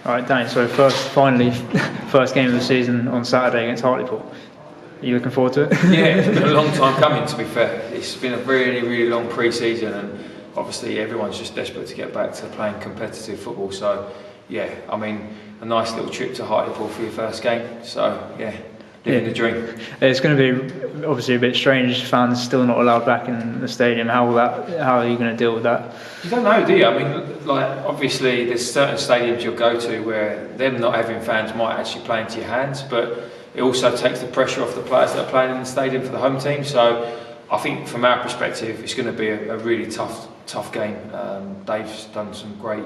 All right, Danny, so finally, first game of the season on Saturday against Hartlepool. Are you looking forward to it? Yeah, it's been a long time coming, to be fair. It's been a really, really long pre-season, and obviously everyone's just desperate to get back to playing competitive football. So, yeah, I mean, a nice little trip to Hartlepool for your first game. So, yeah, living the dream. It's going to be obviously a bit strange. Fans still not allowed back in the stadium. How are you going to deal with that? You don't know, do you? I mean, like, obviously there's certain stadiums you'll go to where them not having fans might actually play into your hands, but it also takes the pressure off the players that are playing in the stadium for the home team. So I think from our perspective, it's going to be a really tough game. Dave's done some great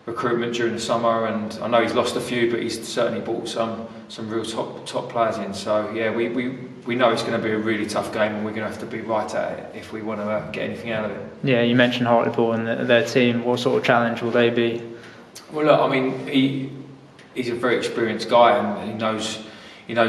recruitment during the summer, and I know he's lost a few, but he's certainly brought some real top players in. So yeah, we know it's going to be a really tough game, and we're going to have to be right at it if we want to get anything out of it. Yeah, you mentioned Hartlepool and their team. What sort of challenge will they be? Well, look, I mean, he's a very experienced guy, and he knows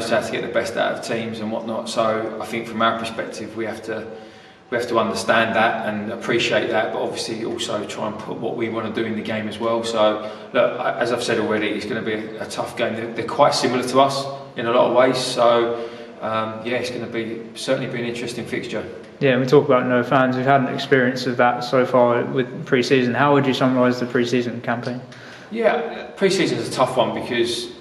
how to get the best out of teams and whatnot. So I think from our perspective, we have to understand that and appreciate that, but obviously also try and put what we want to do in the game as well. So look, as I've said already, it's going to be a tough game. They're quite similar to us in a lot of ways. So yeah, it's going to certainly be an interesting fixture. Yeah, we talk about no fans. We've had an experience of that so far with pre-season. How would you summarise the pre-season campaign? Yeah, pre-season is a tough one because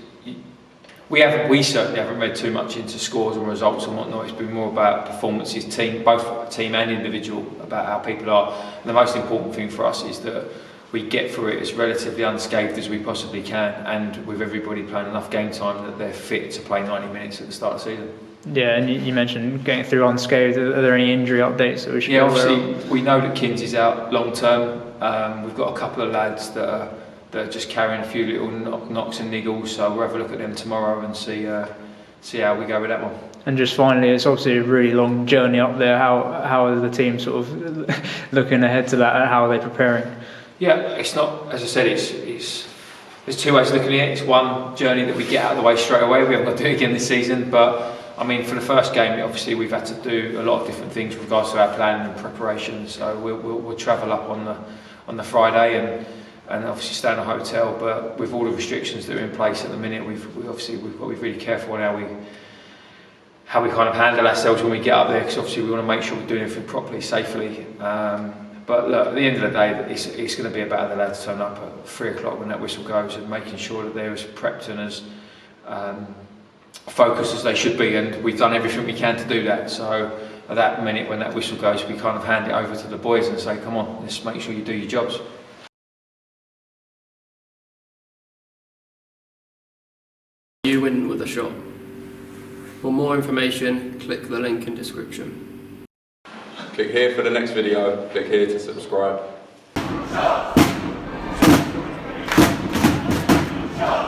we certainly haven't read too much into scores and results and whatnot. It's been more about performances, both team and individual, about how people are. And the most important thing for us is that we get through it as relatively unscathed as we possibly can, and with everybody playing enough game time that they're fit to play 90 minutes at the start of the season. Yeah, and you mentioned getting through unscathed. Are there any injury updates that we should? Yeah, obviously we know that Kinsey's out long term. We've got a couple of lads that are just carrying a few little knocks and niggles, so we'll have a look at them tomorrow and see how we go with that one. And just finally, it's obviously a really long journey up there. How are the team sort of looking ahead to that? How are they preparing? Yeah, it's not, as I said, there's two ways of looking at it. It's one journey that we get out of the way straight away. We haven't got to do it again this season, but I mean, for the first game, obviously we've had to do a lot of different things with regards to our planning and preparation. So we'll travel up on the Friday and obviously stay in a hotel, but with all the restrictions that are in place at the minute, we've got to be really careful on how we kind of handle ourselves when we get up there, because obviously we want to make sure we're doing everything properly, safely. But look, at the end of the day, it's going to be about the lads turn up at 3 o'clock when that whistle goes and making sure that they're as prepped and as focused as they should be, and we've done everything we can to do that. So at that minute when that whistle goes, we kind of hand it over to the boys and say, come on, let's make sure you do your jobs. You win with a shot. For more information, click the link in description. Click here for the next video, click here to subscribe.